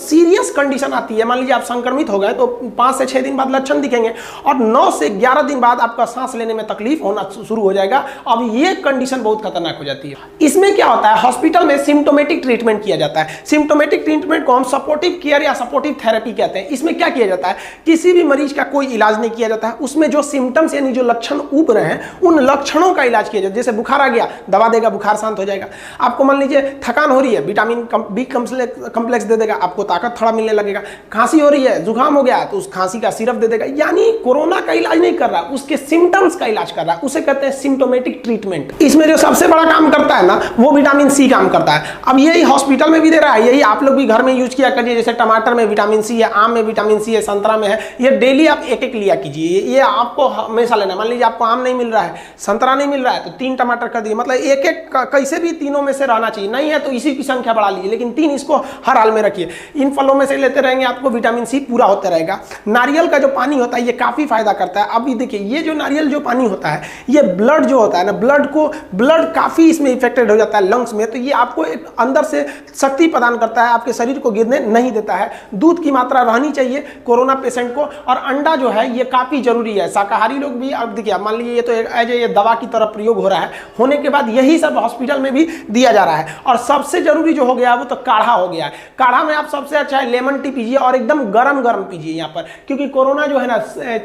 Serious condition आती है, मान लीजिए आप संक्रमित हो गए तो 5 से 6 दिन बाद लक्षण दिखेंगे और 9 से 11 दिन बाद आपका सांस लेने में तकलीफ होना शुरू हो जाएगा। अब ये कंडीशन बहुत खतरनाक हो जाती है। इसमें क्या होता है, हॉस्पिटल में सिम्टोमेटिक ट्रीटमेंट किया जाता है। सिम्टोमेटिक ट्रीटमेंट को हम सपोर्टिव केयर या सपोर्टिव थेरेपी कहते हैं। इसमें क्या किया जाता है, किसी भी मरीज का कोई इलाज नहीं किया जाता है, उसमें जो सिम्टम्स यानी जो लक्षण उभ रहे हैं उन लक्षणों का इलाज किया जाता है। जैसे बुखार आ गया, दवा देगा, बुखार शांत हो जाएगा। आपको मान लीजिए थकान हो रही है, विटामिन बी कम्प्लेक्स दे देगा, आपको ताकत थोड़ा मिलने लगेगा। खांसी हो रही है, जुकाम हो गया तो उस खांसी का सिरप दे देगा। यानी कोरोना का इलाज नहीं कर रहा, उसके सिम्टम्स का इलाज कर रहा है, उसे कहते हैं सिम्टोमेटिक ट्रीटमेंट। इसमें जो सबसे बड़ा काम करता है ना, वो विटामिन सी काम करता है। अब यही हॉस्पिटल में भी दे रहा है, यही आप लोग भी घर में यूज किया करिए। जैसे टमाटर में विटामिन सी है, आम में विटामिन सी है, संतरा में है, ये डेली आप एक एक लिया कीजिए। ये आपको हमेशा लेना। मान लीजिए आपको आम नहीं मिल रहा है, संतरा नहीं मिल रहा है, तो 3 टमाटर कर दिए। मतलब एक एक कैसे भी तीनों में से रहना चाहिए। नहीं है तो इसी की संख्या बढ़ा लीजिए, लेकिन 3 इसको हर हाल में रखिए। इन फलों में से लेते रहेंगे, आपको विटामिन सी पूरा होता रहेगा। नारियल का जो पानी होता है ये काफी फायदा करता है। अभी देखिए, ये जो नारियल जो पानी होता है, ये ब्लड जो होता है ना, ब्लड काफी इसमें इफेक्टेड हो जाता है लंग्स में, तो ये आपको एक अंदर से शक्ति प्रदान करता है, आपके शरीर को गिरने नहीं देता है। दूध की मात्रा रहनी चाहिए कोरोना पेशेंट को, और अंडा जो है ये काफी जरूरी है। शाकाहारी लोग भी, अब देखिए मान लीजिए ये तो एज ए दवा की तरह प्रयोग हो रहा है, होने के बाद यही सब हॉस्पिटल में भी दिया जा रहा है। और सबसे जरूरी जो हो गया वो तो काढ़ा हो गया है। काढ़ा में आप सबसे अच्छा है लेमन टी पीजिए, और एकदम गरम गरम पीजिए यहाँ पर, क्योंकि कोरोना जो है ना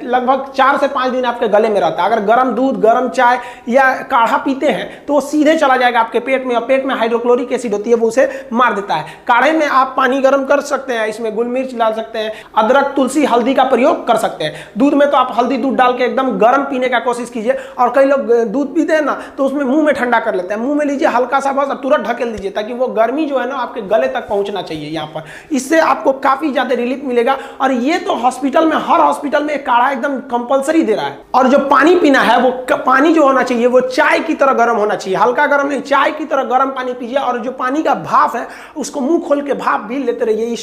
लगभग 4 से 5 दिन आपके गले में रहता है। अगर गर्म दूध, गर्म चाय या काढ़ा पीते हैं तो वो सीधे चला जाएगा आपके पेट में, और पेट में हाइड्रोक्लोरिक एसिड होती है, वो उसे मार देता है। काढ़े में आप पानी गर्म कर सकते हैं, इसमें गुल मिर्च डाल सकते हैं, अदरक, तुलसी, हल्दी का प्रयोग कर सकते हैं। दूध में तो आप हल्दी दूध डाल के एकदम गर्म पीने का कोशिश कीजिए। और कई लोग दूध पीते हैं ना तो उसमें मुंह में ठंडा कर लेते हैं, मुंह में लीजिए हल्का सा बस, तुरंत ढकेल दीजिए, ताकि वो गर्मी जो है ना आपके गले तक पहुंचना चाहिए यहाँ पर। इससे आपको काफी ज्यादा रिलीफ मिलेगा। और ये तो हॉस्पिटल में, हर हॉस्पिटल में एक काढ़ा एकदम कंपलसरी दे रहा है। और जो पानी पीना है, वो पानी जो होना चाहिए वो चाय की तरह गर्म होना चाहिए, हल्का गर्म नहीं, चाय की तरह गर्म पानी पीजिए। और जो पानी का भाप है उसको मुंह खोल के भाप भी लेते रहिए।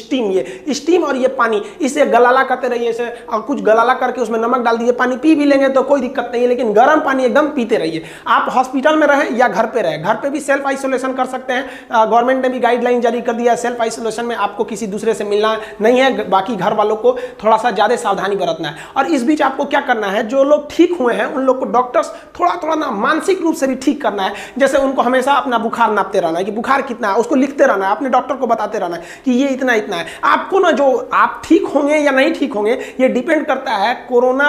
स्टीम और ये पानी, इसे गलाला करते रहिए, इसे कुछ गलाला करके उसमें नमक डाल दीजिए, पानी पी भी लेंगे तो कोई दिक्कत नहीं है, लेकिन गर्म पानी एकदम पीते रहिए। आप हॉस्पिटल में रहें या घर पे रहें, घर पे भी सेल्फ आइसोलेशन कर सकते हैं। गवर्नमेंट ने भी गाइडलाइन जारी कर दिया है, सेल्फ आइसोलेशन में आपको किसी दूसरे से मिलना नहीं है, बाकी घर वालों को थोड़ा सा ज्यादा सावधानी बरतना है। और इस बीच आपको क्या करना है, जो लोग ठीक हुए हैं उन लोग को डॉक्टर्स थोड़ा थोड़ा ना मानसिक रूप से भी ठीक करना है। जैसे उनको हमेशा अपना बुखार नापते रहना है कि बुखार कितना है, उसको लिखते रहना है, अपने डॉक्टर को बताते रहना है कि ये इतना इतना है। आपको ना, जो आप ठीक होंगे या नहीं ठीक होंगे ये डिपेंड करता है कोरोना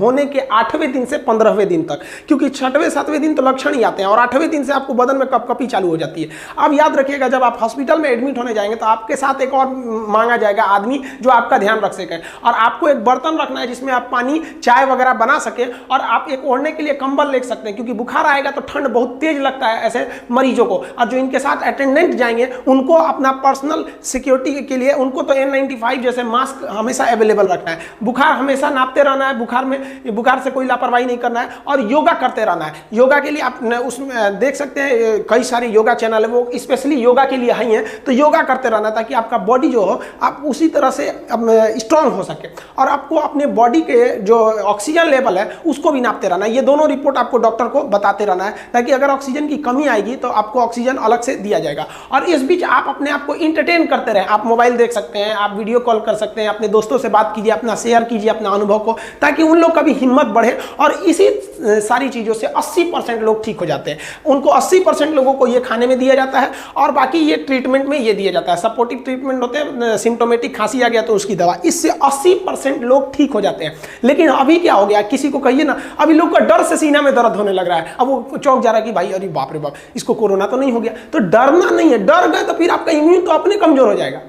होने के 8वें दिन से 15वें दिन तक, क्योंकि 6वें 7वें दिन तो लक्षण ही आते हैं, और 8वें दिन से आपको बदन में कपकपी चालू हो जाती है। अब याद रखिएगा, जब आप हॉस्पिटल में एडमिट होने जाएंगे तो आपके साथ एक और मांगा जाएगा आदमी जो आपका ध्यान रख सके, और आपको एक बर्तन रखना है जिसमें आप पानी, चाय वगैरह बना सके, और आप एक ओढ़ने के लिए कंबल ले सकते हैं, क्योंकि बुखार आएगा तो ठंड बहुत तेज लगता है ऐसे मरीजों को। और जो इनके साथ अटेंडेंट जाएंगे उनको अपना पर्सनल सिक्योरिटी के लिए उनको तो N95 जैसे मास्क हमेशा अवेलेबल रखना है। बुखार हमेशा नापते रहना है, बुखार से कोई लापरवाही नहीं करना है, और योगा करते रहना है। योगा के लिए आप उसमें देख सकते हैं कई सारे योगा चैनल है, वो स्पेशली योगा के लिए ही हैं, तो योगा करते रहना ताकि आपका बॉडी जो हो आप उसी तरह से स्ट्रांग हो सके। और आपको अपने बॉडी के जो ऑक्सीजन लेवल है उसको भी नापते रहना है। ये दोनों रिपोर्ट आपको डॉक्टर को बताते रहना है, ताकि अगर ऑक्सीजन की कमी आएगी तो आपको ऑक्सीजन अलग से दिया जाएगा। और इस बीच आप अपने आप को इंटरटेन करते रहें। आप मोबाइल देख सकते हैं, आप वीडियो कॉल कर सकते हैं, अपने दोस्तों से बात कीजिए, अपना शेयर कीजिए अपना अनुभव को, ताकि उन लोग का भी हिम्मत बढ़े। और इसी सारी चीज़ों से 80% लोग ठीक हो जाते हैं। उनको 80% लोगों को ये खाने में दिया जाता है, और बाकी ये ट्रीटमेंट में ये दिया जाता है। सपोर्टिव ट्रीटमेंट होते हैं, सिम्टोमेटिक खांसी आ गया तो उसकी दवा, इससे 80% लोग ठीक हो जाते हैं। लेकिन अभी क्या हो गया, किसी को कहिए ना, अभी लोग का डर से सीना में दर्द होने लग रहा है। अब वो चौंक जा रहा है कि भाई अरे बाप रे बाप, इसको कोरोना तो नहीं हो गया। तो डरना नहीं है, डर गए तो फिर आपका इम्यून तो अपने कमजोर हो जाएगा।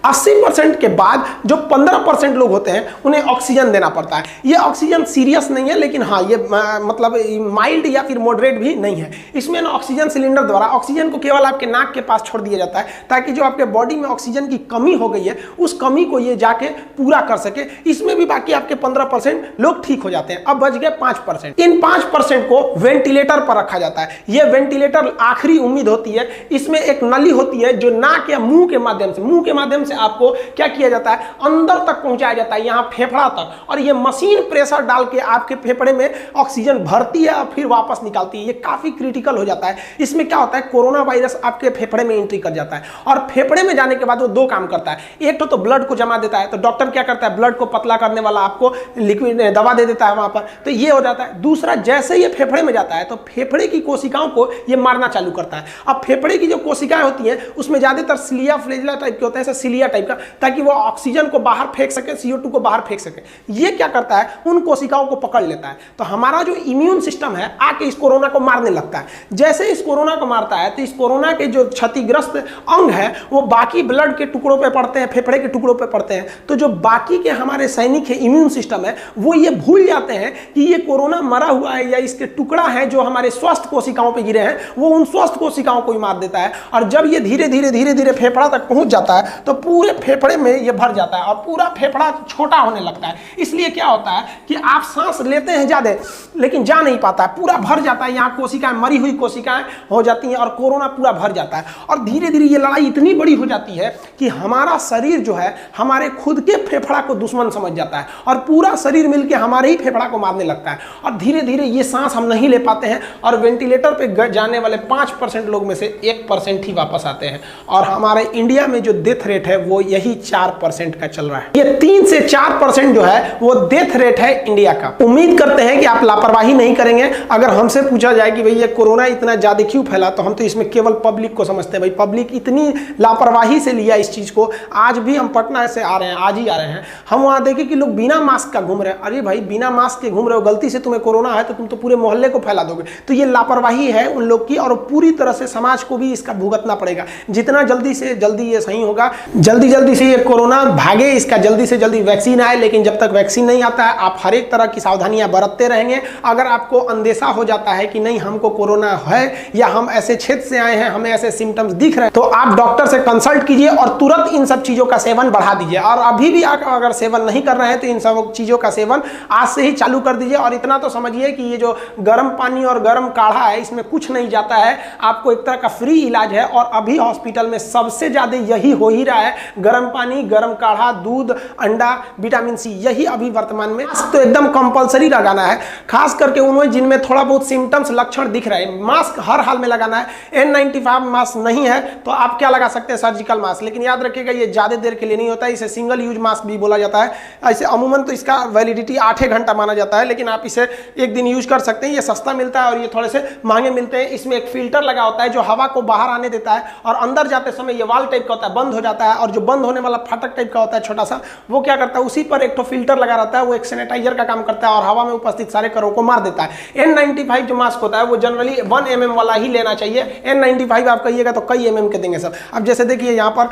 80% के बाद जो 15% लोग होते हैं उन्हें ऑक्सीजन देना पड़ता है। ये ऑक्सीजन सीरियस नहीं है, लेकिन हाँ ये मतलब माइल्ड या फिर मॉडरेट भी नहीं है। इसमें ना ऑक्सीजन सिलेंडर द्वारा ऑक्सीजन को केवल आपके नाक के पास छोड़ दिया जाता है, ताकि जो आपके बॉडी में ऑक्सीजन की कमी हो गई है उस कमी को ये जाके पूरा कर सके। इसमें भी बाकी आपके 15% लोग ठीक हो जाते हैं। अब बच गए 5%। इन 5% को वेंटिलेटर पर रखा जाता है। ये वेंटिलेटर आखिरी उम्मीद होती है। इसमें एक नली होती है जो नाक या मुंह के माध्यम से आपको क्या किया जाता है, अंदर तक पहुंचाया जाता है, यहां फेफड़ा तक, और ये मशीन प्रेशर डाल के आपके फेफड़े में ऑक्सीजन भरती है और फिर वापस निकालती है। ये काफी क्रिटिकल हो जाता है। इसमें क्या होता है, कोरोना वायरस आपके फेफड़े में एंट्री कर जाता है, और फेफड़े में जाने के बाद वो 2 काम करता है। एक तो ब्लड को जमा देता है, तो डॉक्टर क्या करता है, ब्लड को पतला करने वाला आपको लिक्विड दवा दे देता है वहां पर, तो ये हो जाता है। दूसरा, जैसे ये फेफड़े में जाता है तो फेफड़े की कोशिकाओं को ये मारना चालू करता है। अब फेफड़े की जो कोशिकाएं होती हैं उसमें ज्यादातर सिलिया फ्लेजिला टाइप के होते हैं, सिलिया टाइप का, ताकि वो ऑक्सीजन को बाहर फेंक सके, CO2 को बाहर फेंक सके। ये क्या करता है, उन कोशिकाओं को पकड़ लेता है। तो हमारा जो इम्यून सिस्टम है आके इस कोरोना को मारने लगता है। जैसे इस कोरोना को मारता है तो इस कोरोना के जो क्षतिग्रस्त अंग है वो बाकी ब्लड के टुकड़ों पे पड़ते हैं, फेफड़े के टुकड़ों पे पड़ते हैं। तो जो बाकी के हमारे सैनिक है, इम्यून सिस्टम है, वो ये भूल जाते हैं कि ये कोरोना मरा हुआ है या इसके टुकड़ा है जो हमारे स्वस्थ कोशिकाओं पे गिरे हैं, वो उन स्वस्थ कोशिकाओं को ही मार देता है। और जब ये धीरे धीरे धीरे धीरे फेफड़ा तक पहुंच जाता है तो पूरे फेफड़े में ये भर जाता है और पूरा फेफड़ा छोटा होने लगता है। इसलिए क्या होता है कि आप सांस लेते हैं ज्यादा लेकिन जा नहीं पाता है, पूरा भर जाता है, यहाँ कोशिकाएं, मरी हुई कोशिकाएं हो जाती हैं और कोरोना पूरा भर जाता है। और धीरे धीरे ये लड़ाई इतनी बड़ी हो जाती है कि हमारा शरीर जो है हमारे खुद के फेफड़ा को दुश्मन समझ जाता है और पूरा शरीर मिलकर हमारे ही फेफड़ा को मारने लगता है। और धीरे धीरे ये सांस हम नहीं ले पाते हैं और वेंटिलेटर पे जाने वाले 5% लोग में से 1% ही वापस आते हैं। और हमारे इंडिया में जो डेथ रेट है वो यही 4% का चल रहा है। ये 3 से 4% जो है वो डेथ रेट है इंडिया का। उम्मीद करते हैं कि आप लापरवाही नहीं करेंगे। अगर हमसे पूछा जाए कि भाई ये कोरोना इतना ज्यादा क्यों फैला, तो हम तो इसमें केवल पब्लिक को समझते हैं। भाई पब्लिक इतनी लापरवाही से लिया इस चीज को। आज भी हम पटना से आ रहे हैं, आज ही आ रहे हैं, हम वहां देखे कि लोग बिना मास्क का घूम रहे हैं। अरे भाई बिना मास्क के घूम रहे हो, गलती से तुम्हें कोरोना है तो तुम तो पूरे मोहल्ले को फैला दोगे। तो ये लापरवाही है उन लोग की और पूरी तरह से समाज को भी इसका भुगतना पड़ेगा। जितना जल्दी से जल्दी ये सही होगा, जल्दी जल्दी से ये कोरोना भागे, इसका जल्दी से जल्दी वैक्सीन आए। लेकिन जब तक वैक्सीन नहीं आता है आप हर एक तरह की सावधानियां बरतते रहेंगे। अगर आपको अंदेशा हो जाता है कि नहीं हमको कोरोना है या हम ऐसे क्षेत्र से आए हैं, हमें ऐसे सिम्टम्स दिख रहे हैं, तो आप डॉक्टर से कंसल्ट कीजिए और तुरंत इन सब चीजों का सेवन बढ़ा दीजिए। और अभी भी आप अगर सेवन नहीं कर रहे हैं तो इन सब चीजों का सेवन आज से ही चालू कर दीजिए। और इतना तो समझिए कि ये जो गर्म पानी और गर्म काढ़ा है इसमें कुछ नहीं जाता है, आपको एक तरह का फ्री इलाज है। और अभी हॉस्पिटल में सबसे ज्यादा यही हो ही रहा है, गर्म पानी, गर्म काढ़ा, दूध, अंडा, विटामिन सी, यही अभी वर्तमान में तो एकदम कंपलसरी लगाना है। खास करके उन्हें जिनमें थोड़ा बहुत सिम्टम्स लक्षण दिख रहे हैं, मास्क हर हाल में लगाना है। N95 मास्क नहीं है तो आप क्या लगा सकते हैं, सर्जिकल मास्क। लेकिन याद रखिएगा ये ज्यादा देर के लिए नहीं होता है, इसे सिंगल यूज मास्क भी बोला जाता है। ऐसे अमूमन तो इसका वैलिडिटी 8 घंटा माना जाता है, लेकिन आप इसे एक दिन यूज कर सकते हैं। ये सस्ता मिलता है और ये थोड़े से महंगे मिलते हैं। इसमें एक फिल्टर लगा होता है जो हवा को बाहर आने देता है और अंदर जाते समय ये वाल टाइप का होता है, बंद हो जाता है। और जो बंद होने वाला फाटक टाइप का होता है छोटा सा, वो क्या करता है, उसी पर एक तो फिल्टर लगा रहता है, वो एक सैनिटाइजर का काम करता है और हवा में उपस्थित सारे कणों को मार देता है। N95 जो मास्क होता है वो जनरली 1 mm वाला ही लेना चाहिए। N95 आप कहिएगा तो कई mm के देंगे सब। अब जैसे देखिए यहाँ पर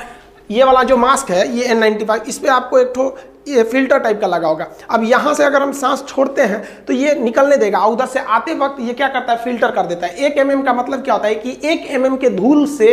ये वाला जो मास्क है ये N95, इस पे आपको एक ठो ये फिल्टर टाइप का लगा होगा। अब यहाँ से अगर हम सांस छोड़ते हैं तो ये निकलने देगा, उधर से आते वक्त ये क्या करता है, फिल्टर कर देता है। 1 mm का मतलब क्या होता है कि 1 mm के धूल से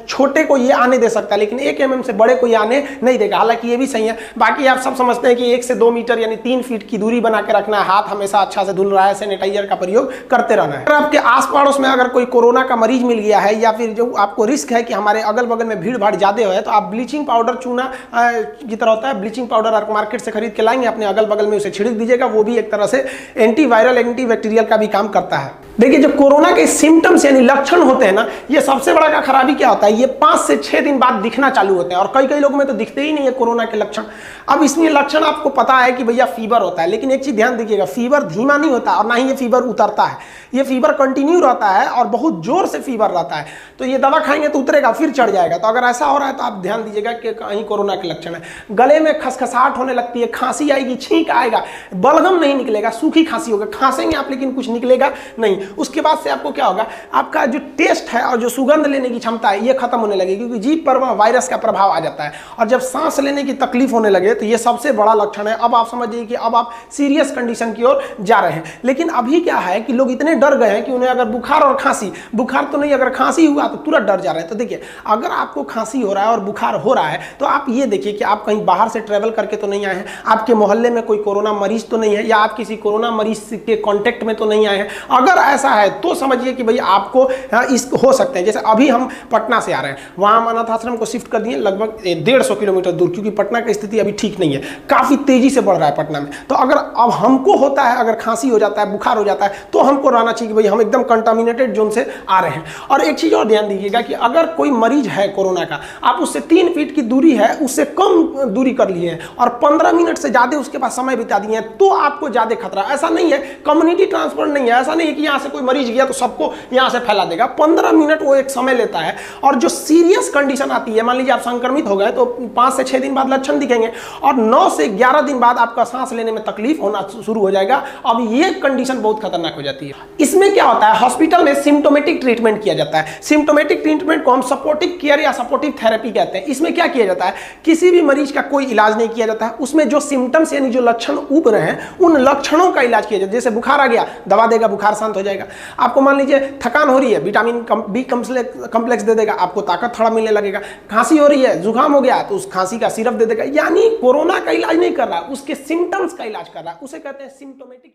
छोटे को ये आने दे सकता है, लेकिन 1 mm से बड़े को ये आने नहीं देगा। हालांकि ये भी सही है। बाकी आप सब समझते हैं कि 1 से 2 मीटर यानी 3 फीट की दूरी बना के रखना है, हाथ हमेशा अच्छा से धुल रहा है, सैनिटाइजर का प्रयोग करते रहना है। अगर आपके आस पड़ोस में अगर कोई कोरोना का मरीज मिल गया है या फिर जो आपको रिस्क है कि हमारे अगल बगल में भीड़ भाड़ ज्यादा है, तो आप ब्लीचिंग पाउडर, चूना की तरह होता है, ब्लीचिंग पाउडर मार्केट से खरीद के लाएंगे, अपने अगल बगल में उसे छिड़क दीजिएगा। वो भी एक तरह से एंटीवायरल, एंटीबैक्टीरियल का भी काम करता है। देखिए जो कोरोना के सिम्टम्स यानी लक्षण होते हैं ना, ये सबसे बड़ा का खराबी क्या होता है, ये 5 से 6 दिन बाद दिखना चालू होते हैं और कई लोगों में तो दिखते ही नहीं है कोरोना के लक्षण। अब इसमें लक्षण आपको पता है कि भैया फीवर होता है, लेकिन एक चीज ध्यान दीजिएगा, फीवर धीमा नहीं होता और ना ही ये फीवर उतरता है। ये फीवर कंटिन्यू रहता है और बहुत जोर से फीवर रहता है। तो ये दवा खाएंगे तो उतरेगा, फिर चढ़ जाएगा। तो अगर ऐसा हो रहा है तो आप ध्यान दीजिएगा कि कहीं कोरोना के लक्षण है। गले में खसखसाहट होने लगती है, खांसी आएगी, छींक आएगा, बलगम नहीं निकलेगा, सूखी खांसी होगा, खांसेंगे आप लेकिन कुछ निकलेगा नहीं। उसके बाद से आपको क्या होगा, आपका जो टेस्ट है और जो सुगंध लेने की क्षमता है ये खत्म होने लगेगी, क्योंकि जीभ पर वह वायरस का प्रभाव आ जाता है। और जब सांस लेने की तकलीफ होने लगे तो ये सबसे बड़ा लक्षण है। अब आप समझिए कि अब आप सीरियस कंडीशन की ओर जा रहे हैं। लेकिन अभी क्या है कि लोग इतने डर गए हैं कि उन्हें अगर बुखार और खांसी, बुखार तो नहीं, अगर खांसी हुआ तो तुरंत डर जा रहे हैं। तो देखिए अगर आपको खांसी हो रहा है और बुखार हो रहा है तो आप ये देखिए कि आप कहीं बाहर से ट्रेवल करके तो नहीं आए हैं, आपके मोहल्ले में कोई कोरोना मरीज तो नहीं है, या आप किसी कोरोना मरीज के कांटेक्ट में तो नहीं आए हैं। अगर ऐसा है तो समझिए कि भाई आपको इस हो सकते हैं। जैसे अभी हम पटना से आ रहे हैं, वहां हम अनाथ आश्रम को शिफ्ट कर दिए लगभग 150 किलोमीटर दूर, क्योंकि पटना की स्थिति अभी ठीक नहीं है, काफी तेजी से बढ़ रहा है पटना में। तो अगर अब हमको होता है, अगर खांसी हो जाता है, बुखार हो जाता है, तो हमको रहना चाहिए कि भाई हम एकदम कंटामिनेटेड जोन से आ रहे हैं। और एक चीज और ध्यान दीजिएगा कि अगर कोई मरीज है कोरोना का, आप उससे 3 फीट की दूरी है उससे कम दूरी कर लिए हैं और 15 मिनट से ज़्यादा उसके पास समय बिता दिए हैं, तो आपको ज़्यादा खतरा। ऐसा नहीं है, कम्युनिटी ट्रांसफर नहीं है, ऐसा नहीं है कि यहाँ से कोई मरीज गया तो सबको यहाँ से फैला देगा। 15 मिनट वो एक समय लेता है। और जो सीरियस कंडीशन आती है, मान लीजिए आप संक्रमित हो गए तो 5 से 6 दिन बाद लक्षण दिखेंगे और 9 से 11 दिन बाद आपका सांस लेने में तकलीफ होना शुरू हो जाएगा। अब ये कंडीशन बहुत खतरनाक हो जाती है। इसमें क्या होता है, हॉस्पिटल में सिम्टोमेटिक ट्रीटमेंट किया जाता है। सिम्टोमेटिक ट्रीटमेंट को हम सपोर्टिव केयर या सपोर्टिव थेरेपी कहते हैं। इसमें क्या किया जाता है, किसी भी मरीज का कोई इलाज नहीं किया जाता है, उसमें जो सिम्टम्स यानी जो लक्षण उभ रहे हैं उन लक्षणों का इलाज किया जाता है। जैसे बुखार आ गया, दवा देगा, बुखार शांत हो जाएगा। आपको मान लीजिए थकान हो रही है, विटामिन बी कम्प्लेक्स दे देगा, आपको ताकत थोड़ा मिलने लगेगा। खांसी हो रही है, जुकाम हो गया तो उस खांसी का सिरप दे देगा। यानी कोरोना का इलाज नहीं कर रहा, उसके सिम्टम्स का इलाज कर रहा है, उसे कहते हैं सिम्टोमेटिक।